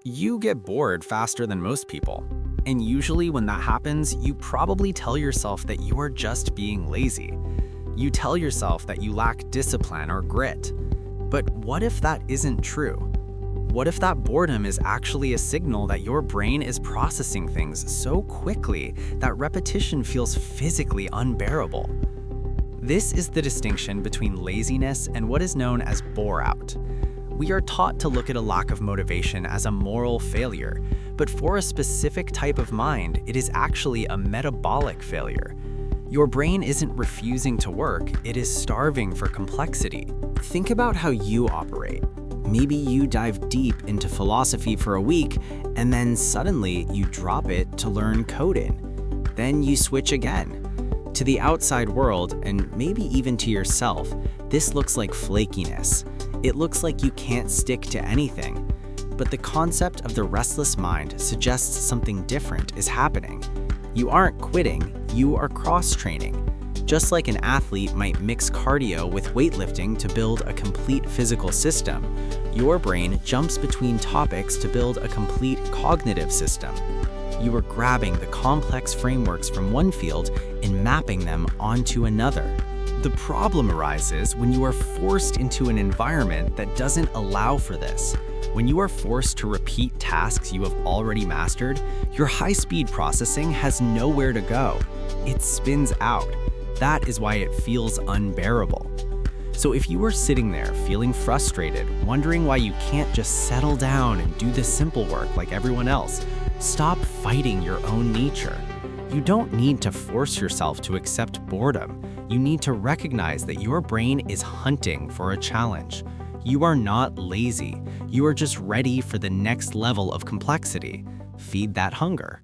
You get bored faster than most people. And usually when that happens, you probably tell yourself that you are just being lazy. You tell yourself that you lack discipline or grit. But what if that isn't true? What if that boredom is actually a signal that your brain is processing things so quickly that repetition feels physically unbearable? This is the distinction between laziness and what is known as bore-out. We are taught to look at a lack of motivation as a moral failure, but for a specific type of mind, it is actually a metabolic failure. Your brain isn't refusing to work, it is starving for complexity. Think about how you operate. Maybe you dive deep into philosophy for a week, and then suddenly you drop it to learn coding. Then you switch again. To the outside world, and maybe even to yourself, this looks like flakiness. It looks like you can't stick to anything. But the concept of the restless mind suggests something different is happening. You aren't quitting, you are cross-training. Just like an athlete might mix cardio with weightlifting to build a complete physical system, your brain jumps between topics to build a complete cognitive system. You are grabbing the complex frameworks from one field and mapping them onto another. The problem arises when you are forced into an environment that doesn't allow for this. When you are forced to repeat tasks you have already mastered, your high-speed processing has nowhere to go. It spins out. That is why it feels unbearable. So if you are sitting there feeling frustrated, wondering why you can't just settle down and do the simple work like everyone else, stop fighting your own nature. You don't need to force yourself to accept boredom. You need to recognize that your brain is hunting for a challenge. You are not lazy. You are just ready for the next level of complexity. Feed that hunger.